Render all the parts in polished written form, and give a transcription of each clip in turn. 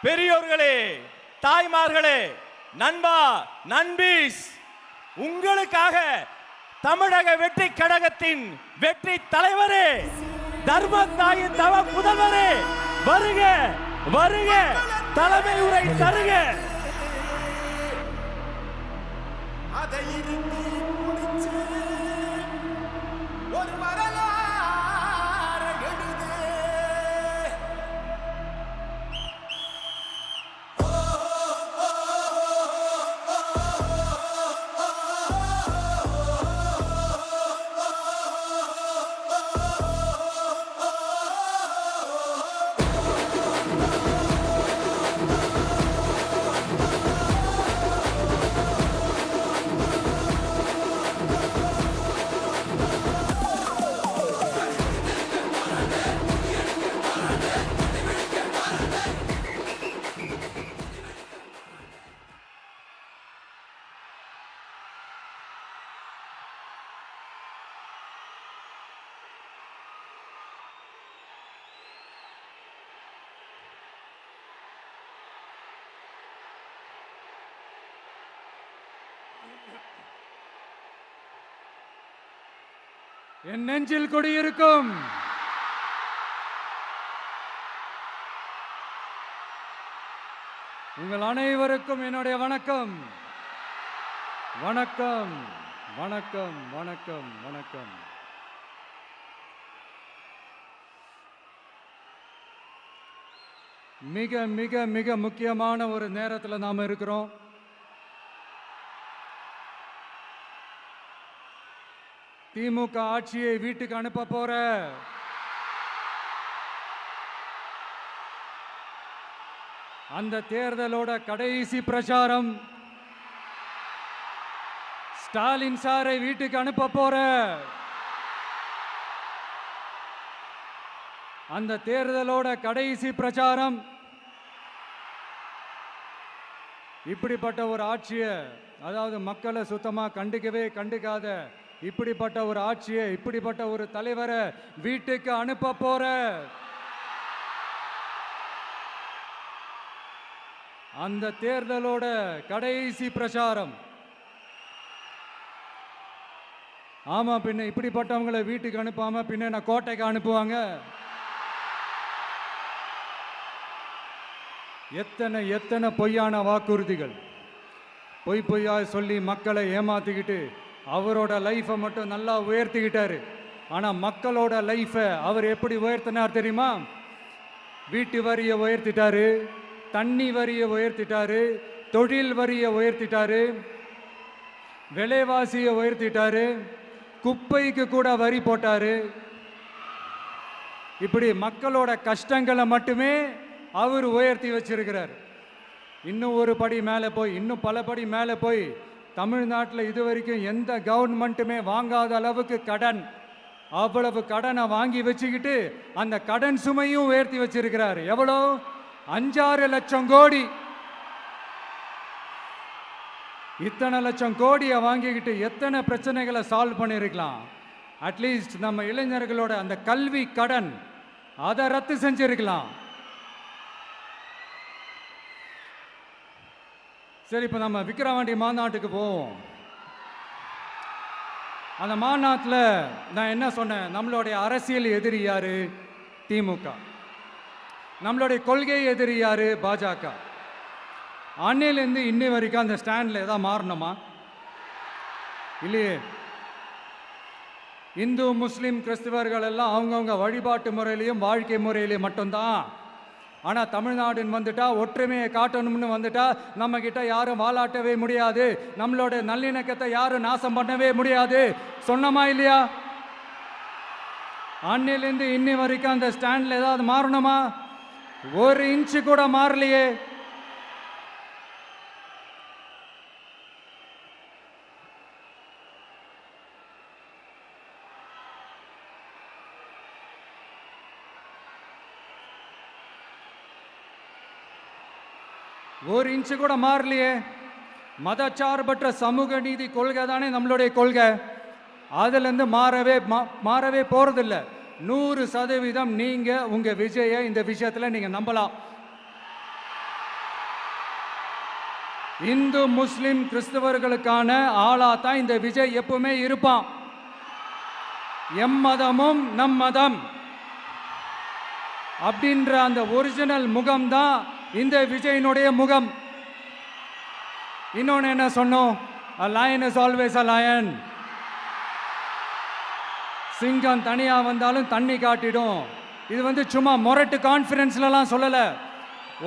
பெரியோர்களே, தாய்மார்களே, நண்பா, நண்பீஸ், உங்களுக்காக தமிழக வெற்றி கழகத்தின் வெற்றி தலைவரே, தர்மத்தாயின் தவ புதல்வரே, வருக வருக, தலைமை உரை தருக. அதை ஒரு வரலாறு எழுது. என் நெஞ்சில் குடியிருக்கும் உங்கள் அனைவருக்கும் என்னுடைய வணக்கம். வணக்கம் வணக்கம் வணக்கம் வணக்கம். மிக மிக மிக முக்கியமான ஒரு நேரத்தில் நாம இருக்கிறோம். திமுக ஆட்சியை வீட்டுக்கு அனுப்ப போற அந்த தேர்தலோட கடைசி பிரச்சாரம், ஸ்டாலின் சாரை வீட்டுக்கு அனுப்ப போற அந்த தேர்தலோட கடைசி பிரச்சாரம், இப்படிப்பட்ட ஒரு ஆட்சியை, அதாவது மக்களை சுத்தமா கண்டுக்காத இப்படிப்பட்ட ஒரு ஆட்சியை, இப்படிப்பட்ட ஒரு தலைவரை வீட்டுக்கு அனுப்ப போற அந்த தேர்தலோட கடைசி பிரச்சாரம். ஆமா, பின்ன இப்படிப்பட்டவங்களை வீட்டுக்கு அனுப்பாம பின்ன என்ன கோட்டைக்கு அனுப்புவாங்க? எத்தனை எத்தனை பொய்யான வாக்குறுதிகள், பொய்யா சொல்லி மக்களை ஏமாத்திக்கிட்டு அவரோட லைஃபை மட்டும் நல்லா உயர்த்திக்கிட்டாரு. ஆனால் மக்களோட லைஃபை அவர் எப்படி உயர்த்தினார் தெரியுமா? வீட்டு வரியை உயர்த்திட்டாரு, தண்ணி வரியை உயர்த்திட்டாரு, தொழில் வரியை உயர்த்திட்டாரு, விலைவாசியை உயர்த்திட்டாரு, குப்பைக்கு கூட வரி போட்டாரு. இப்படி மக்களோட கஷ்டங்களை மட்டுமே அவர் உயர்த்தி வச்சிருக்கிறார். இன்னும் ஒரு படி மேலே போய், இன்னும் பல படி மேலே போய், தமிழ்நாட்டில் இதுவரைக்கும் எந்த கவர்மெண்ட்டுமே வாங்காத அளவுக்கு கடன், அவ்வளவு கடனை வாங்கி வச்சுக்கிட்டு அந்த கடன் சுமையும் உயர்த்தி வச்சிருக்கிறார். எவ்வளோ? 5-6 லட்சம் கோடி. இத்தனை லட்சம் கோடியை வாங்கிக்கிட்டு எத்தனை பிரச்சனைகளை சால்வ் பண்ணியிருக்கலாம். அட்லீஸ்ட் நம்ம இளைஞர்களோட அந்த கல்வி கடன் அதை ரத்து செஞ்சிருக்கலாம். சரி, இப்போ நம்ம விக்கிரவாண்டி மாநாட்டுக்கு போவோம். அந்த மாநாட்டில் நான் என்ன சொன்னேன்? நம்மளுடைய அரசியல் எதிரி யாரு? திமுக. நம்மளுடைய கொள்கை எதிரி யாரு? பாஜக. அன்னையிலேருந்து இன்னி வரைக்கும் அந்த ஸ்டாண்டில் ஏதாவது மாறணுமா? இல்லையே. இந்து, முஸ்லீம், கிறிஸ்தவர்கள் எல்லாம் அவங்கவுங்க வழிபாட்டு முறையிலையும் வாழ்க்கை முறையிலையும் மட்டும்தான். ஆனால் தமிழ்நாடுன்னு வந்துட்டா, ஒற்றுமையை காட்டணும்னு வந்துட்டா, நம்ம கிட்ட யாரும் வாலாட்டவே முடியாது, நம்மளோட நல்லிணக்கத்தை யாரும் நாசம் பண்ணவே முடியாது. சொன்னமா இல்லையா? அன்னிலிருந்து இன்னி வரைக்கும் அந்த ஸ்டாண்ட்ல ஏதாவது மாறணுமா? 1 இன்ச்சு கூட மாறலையே. ஒரு இன்ச்சு கூட மாறலையே. மதச்சார்பற்ற சமூக நீதி கொள்கை தானே நம்மளுடைய கொள்கை. அதுலேருந்து மாறவே போறதில்லை. 100% நீங்க உங்க விஜயை இந்த விஷயத்துல நீங்க நம்பலாம். இந்து முஸ்லிம் கிறிஸ்தவர்களுக்கான ஆளா தான் இந்த விஜய் எப்பவுமே இருப்பான். எம்மதமும் நம் மதம் அப்படின்ற அந்த ஒரிஜினல் முகம் தான் இந்த விஜயினுடைய முகம். இன்னொன்னு என்ன சொன்னோம்? A lion is always a lion. சிங்கம் தனியா வந்தாலும் தண்ணி காட்டிடும். இது சும்மா மொரட்டு கான்ஃபரன்ஸ்லாம் சொல்லல.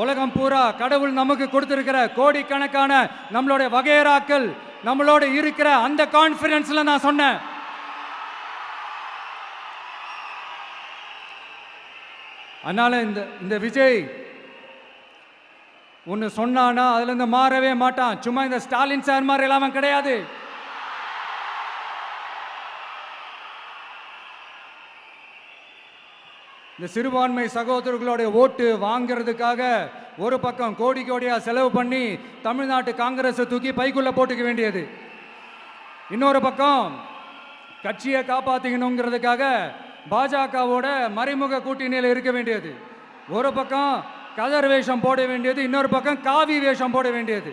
உலகம் பூரா கடவுள் நமக்கு கொடுத்திருக்கிற கோடிக்கணக்கான நம்மளுடைய வகையறாக்கள் நம்மளோட இருக்கிற அந்த கான்ஃபரன்ஸ்ல நான் சொன்னேன். அதனால இந்த விஜய் ஒன்று சொன்னானா அதுல இருந்து மாறவே மாட்டான். சும்மா இந்த ஸ்டாலின் சார் மாதிரி எல்லாம் கிடையாது. இந்த சிறுபான்மை சகோதரர்களுடைய ஓட்டு வாங்கிறதுக்காக ஒரு பக்கம் கோடி கோடியா செலவு பண்ணி தமிழ்நாட்டு காங்கிரஸ் தூக்கி பைக்குள்ள போட்டுக்க வேண்டியது, இன்னொரு பக்கம் கட்சியை காப்பாத்திக்கணுங்கிறதுக்காக பாஜகவோட மறைமுக கூட்டணியில் இருக்க வேண்டியது, ஒரு பக்கம் கதர் வேஷம் போட வேண்டியது, இன்னொரு பக்கம் காவி வேஷம் போட வேண்டியது.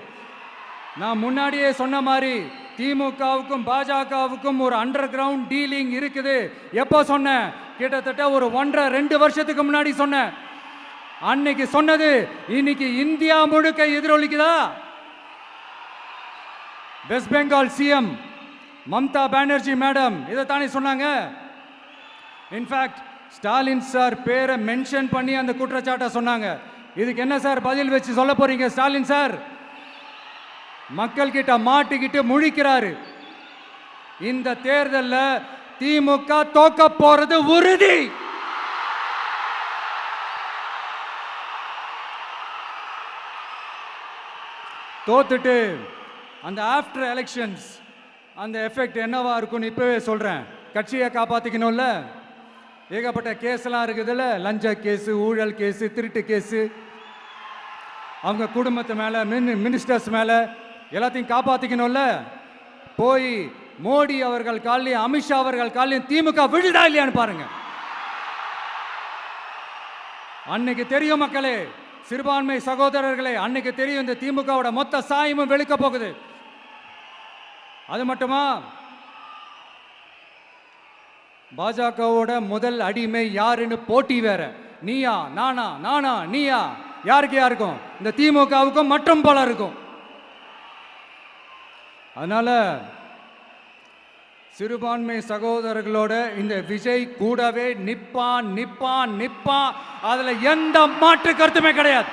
நான் முன்னாடியே சொன்ன மாதிரி திமுகவுக்கும் பாஜகவுக்கும் ஒரு அண்டர் கிரவுண்ட் டீலிங் இருக்குது. எப்போ சொன்னேன்? கிட்டத்தட்ட ஒரு 1.5-2 வருஷத்துக்கு முன்னாடி சொன்னேன். அன்னைக்கு சொன்னது இன்னைக்கு இந்தியா முழுக்க எதிரொலிக்குதா? வெஸ்ட் பெங்கால் சிஎம் மம்தா பானர்ஜி மேடம் இதைத்தானே சொன்னாங்க. இன்ஃபேக்ட் ஸ்டாலின் சார் பேரை மென்ஷன் பண்ணி அந்த குற்றச்சாட்டை சொன்னாங்க. இதுக்கு என்ன சார் பதில் வச்சு சொல்ல போறீங்க? ஸ்டாலின் சார் மக்கள் கிட்ட மாட்டிக்கிட்டு முழிக்கிறாரு. இந்த தேர்தலில் திமுக தோக்க போறது உறுதி. தோத்துட்டு அந்த ஆஃப்டர் எலெக்ஷன்ஸ் அந்த எஃபெக்ட் என்னவா இருக்கும்னு இப்பவே சொல்றேன். கட்சியை காப்பாத்திக்கணும்ல, ஏகப்பட்ட கேஸ்லாம் இருக்குதுல்ல, லஞ்ச கேஸு, ஊழல் கேஸு, திருட்டு கேஸு, அவங்க குடும்பத்து மேல மினிஸ்டர்ஸ் மேல எல்லாத்தையும் காப்பாத்திக்கணும்ல. போய் மோடி அவர்கள் காலையும் அமித்ஷா அவர்கள் காலையும் திமுக விழுதா இல்லையான்னு பாருங்க. அன்னைக்கு தெரியும் மக்களே, சிறுபான்மை சகோதரர்களே, அன்னைக்கு தெரியும் இந்த திமுகவோட மொத்த சாயமும் வெளுக்க போகுது. அது மட்டுமா, பாஜகவோட முதல் அடிமை யாருன்னு போட்டி வேற. நீயா நானா, நானா நீயா, யாருக்கு யாருக்கும்? இந்த திமுகவுக்கும் மற்றும் பல இருக்கும். அதனால சிறுபான்மை சகோதரர்களோட இந்த விஜய் கூடவே நிப்பான் நிப்பான் நிப்பான். அதுல எந்த மாற்று கருத்துமே கிடையாது.